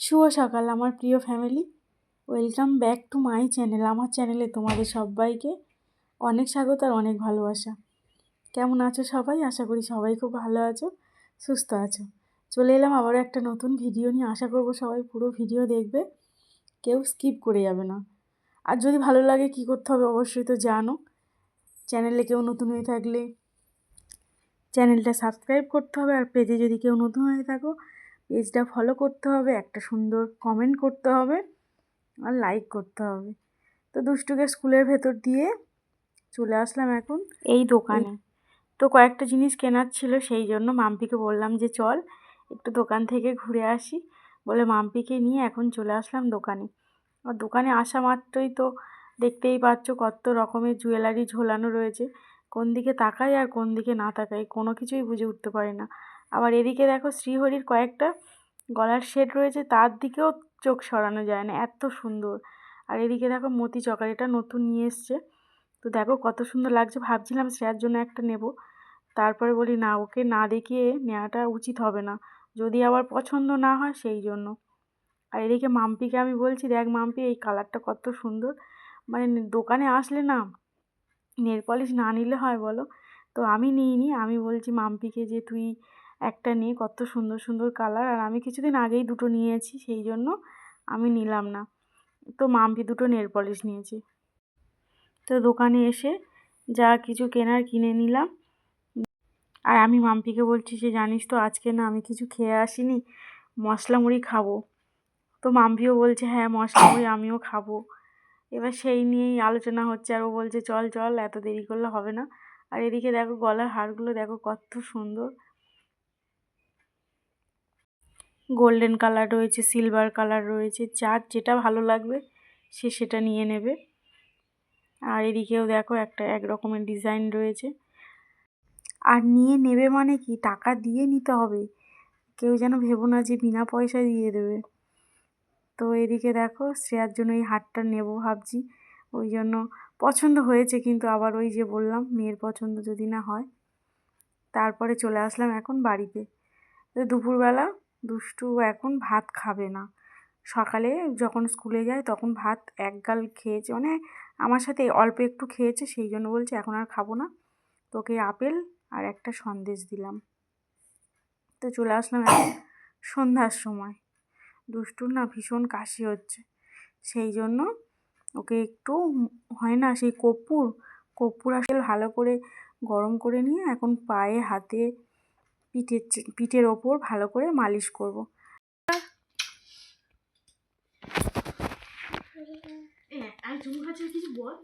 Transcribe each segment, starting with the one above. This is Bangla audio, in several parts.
শুভ সকাল আমার প্রিয় family, welcome back to my channel. আমার চ্যানেলে তোমাদের সবাইকে অনেক স্বাগত আর অনেক ভালোবাসা। কেমন আছো সবাই? আশা করি সবাই খুব ভালো আছো, সুস্থ আছো। চলে এলাম আবারও একটা নতুন ভিডিও নিয়ে। আশা করবো সবাই পুরো ভিডিও দেখবে, কেউ স্কিপ করে যাবে না। আর যদি ভালো লাগে কী করতে হবে অবশ্যই তো জানো। চ্যানেলে কেউ নতুন হয়ে থাকলে চ্যানেলটা সাবস্ক্রাইব করতে হবে, আর পেজে যদি কেউ নতুন হয়ে থাকো পেজটা ফলো করতে হবে, একটা সুন্দর কমেন্ট করতে হবে আর লাইক করতে হবে। তো দুষ্টুকে স্কুলের ভেতর দিয়ে চলে আসলাম এখন এই দোকানে। তো কয়েকটা জিনিস কেনার ছিল, সেই জন্য মাম্পিকে বললাম যে চল একটু দোকান থেকে ঘুরে আসি বলে মাম্পিকে নিয়ে এখন চলে আসলাম দোকানে। আর দোকানে আসা মাত্রই তো দেখতেই পাচ্ছ কত রকমের জুয়েলারি ঝোলানো রয়েছে। কোন দিকে তাকাই আর কোন দিকে না তাকাই কোনো কিছুই বুঝে উঠতে পারি না। আবার এদিকে দেখো শ্রীহরির কয়েকটা গলার সেট রয়েছে, তার দিকেও চোখ সরানো যায় না, এত সুন্দর। আর এদিকে দেখো মতি চকার, এটা নতুন নিয়ে এসছে। তো দেখো কত সুন্দর লাগছে। ভাবছিলাম শ্রেয়ার জন্য একটা নেব, তারপরে বলি না, ওকে না দেখিয়ে নেওয়াটা উচিত হবে না, যদি আবার পছন্দ না হয় সেই জন্য। আর এদিকে মাম্পিকে আমি বলছি, দেখ মাম্পি এই কালারটা কত সুন্দর, মানে দোকানে আসলে না নেল পলিশ না নিলে হয় বলো। তো আমি নিইনি, আমি বলছি মাম্পিকে যে তুই একটা নিয়ে, কত সুন্দর সুন্দর কালার। আর আমি কিছুদিন আগেই দুটো নিয়েছি, সেই জন্য আমি নিলাম না। তো মাম্পি দুটো নেল পলিশ নিয়েছে। তো দোকানে এসে যা কিছু কেনার কিনে নিলাম। আর আমি মাম্পিকে বলছি যে জানিস তো আজকে না আমি কিছু খেয়ে আসিনি, মশলা মুড়ি খাবো। তো মাম্পিও বলছে হ্যাঁ মশলা মুড়ি আমিও খাবো। এবার সেই নিয়েই আলোচনা হচ্ছে, আর ও বলছে চল চল, এত দেরি করলে হবে না। আর এদিকে দেখো গলার হারগুলো দেখো কত সুন্দর, গোল্ডেন কালার রয়েছে, সিলভার কালার রয়েছে, যার যেটা ভালো লাগবে সে সেটা নিয়ে নেবে। আর এদিকেও দেখো একটা এক রকমের ডিজাইন রয়েছে। আর নিয়ে নেবে মানে কি, টাকা দিয়ে নিতে হবে, কেউ যেন ভেবো না যে বিনা পয়সায় দিয়ে দেবে। তো এদিকে দেখো শ্রেয়ার জন্য এই হারটা নেব ভাবছি, ওই জন্য পছন্দ হয়েছে, কিন্তু আবার ওই যে বললাম মেয়ের পছন্দ যদি না হয়। তারপরে চলে আসলাম এখন বাড়িতে। তো দুপুরবেলা দুষ্টু এখন ভাত খাবে না। সকালে যখন স্কুলে যায় তখন ভাত এক গাল খেয়েছে, মানে আমার সাথে অল্প একটু খেয়েছে, সেই জন্য বলছে এখন আর খাবো না। তোকে আপেল আর একটা সন্দেশ দিলাম। তো চলে আসলাম এখন সন্ধ্যার সময়। দুষ্টুর না ভীষণ কাশি হচ্ছে, সেই জন্য ওকে একটু হয় না সেই কর্পূর আসলে ভালো করে গরম করে নিয়ে এখন পায়ে হাতে পিঠের ওপর ভালো করে মালিশ করব। কিছু বল।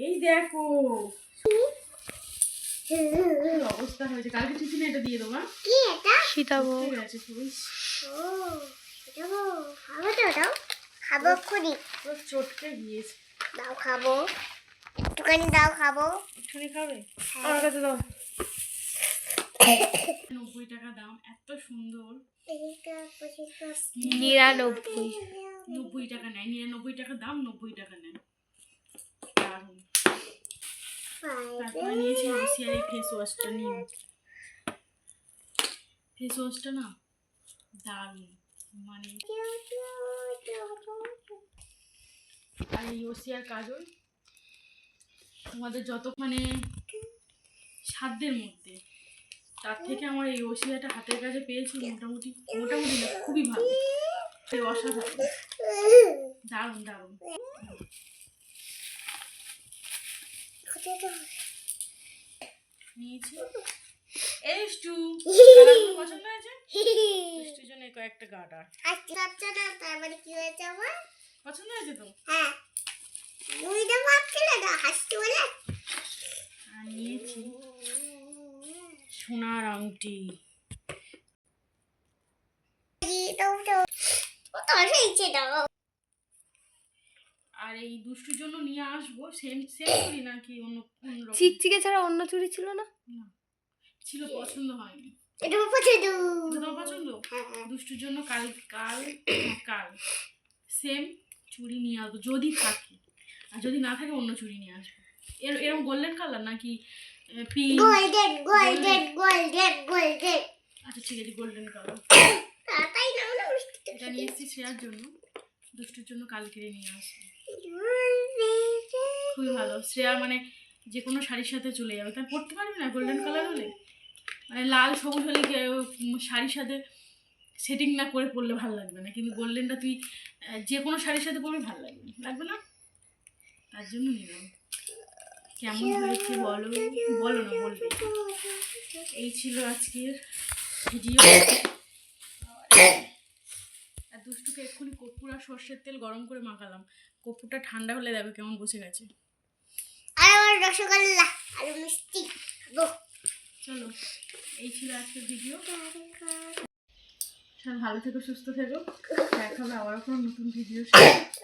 এই দেখো অবস্থা হয়েছে, কালকে টিফিনে এটা দিয়ে দেবো। কি এটা? সীতাভোগ আছে খুবই। ও সীতাভোগ খাবো তো, দাও খাবো খুনি। তো চটকে গিয়েছে, দাও খাবো, একটুখানি দাও খাবো। একটুখানি খাবে? আমার কাছে দাও। 90 টাকা দাম, এত সুন্দর। 99 90 টাকা নেয়, 99 টাকা দাম, 90 টাকা নেয়। দারুণ। তারপরে নিয়েছি রসিয়ার এই ফেস ওয়াশটা, নিয়ে ফেস ওয়াশটা না দারুণ, মানে আর এই রসিয়ার কাজল তোমাদের যত মানে সাধ্যের মধ্যে, তার থেকে আমার এই রসিয়াটা হাতের কাছে পেয়েছি, মোটামুটি না খুবই ভালো, অসাধারণ, দারুণ দারুণ। নিয়েছি পছন্দ হয়েছে জন্য কয়েকটা গার্ডার কি হয়েছে আমার পছন্দ হয়েছে তো। হ্যাঁ নিয়েছি সোনার আংটি, আর এই দুষ্টুর জন্য নিয়ে আসবো সেম নাকি অন্য চিকচিকে ছাড়া অন্য চুড়ি ছিল না, ছিল পছন্দ হয়নি। এটা আমার পছন্দ। এটা তোমার পছন্দ? দুষ্টুর জন্য কাল কাল কাল সেম চুড়ি নিয়ে আসবো যদি থাকে, আর যদি না থাকে অন্য চুড়ি নিয়ে আসবো। এরকম গোল্ডেন কালার নাকি pink? Golden golden golden golden. আচ্ছা ঠিক আছে, গোল্ডেন কালার। তাই না না এটা নিয়ে এসেছি শ্রেয়ার জন্য, দুষ্টুর জন্য কালকে নিয়ে আসবো। খুবই ভালো, শ্রেয়া মানে যে কোনো শাড়ির সাথে চলে যাবে। তাই পরতে পারবি না গোল্ডেন কালার হলে, মানে লাল সবুজ হলে শাড়ির সাথে সেটিং না করে পরলে ভালো লাগবে না, কিন্তু গোল্ডেনটা তুই যে কোনো শাড়ির সাথে পরবি ভালো লাগবে, লাগবে না? তার জন্য নিলাম। কেমন হয়েছে বলো, বলো না বলবে। এই ছিল আজকের ভিডিও। আর দুষ্টুকে এক্ষুনি কর্পূর আর সর্ষের তেল গরম করে মাখালাম, কর্পূরটা ঠান্ডা হলে দেখো কেমন বসে গেছে। আর আমার রসগোল্লা আর মিষ্টি খাবো। চলো, এই ছিল আজকের ভিডিও। সব ভালো থেকো, সুস্থ থেকো, দেখা হবে আবার কোনো নতুন ভিডিওর সাথে।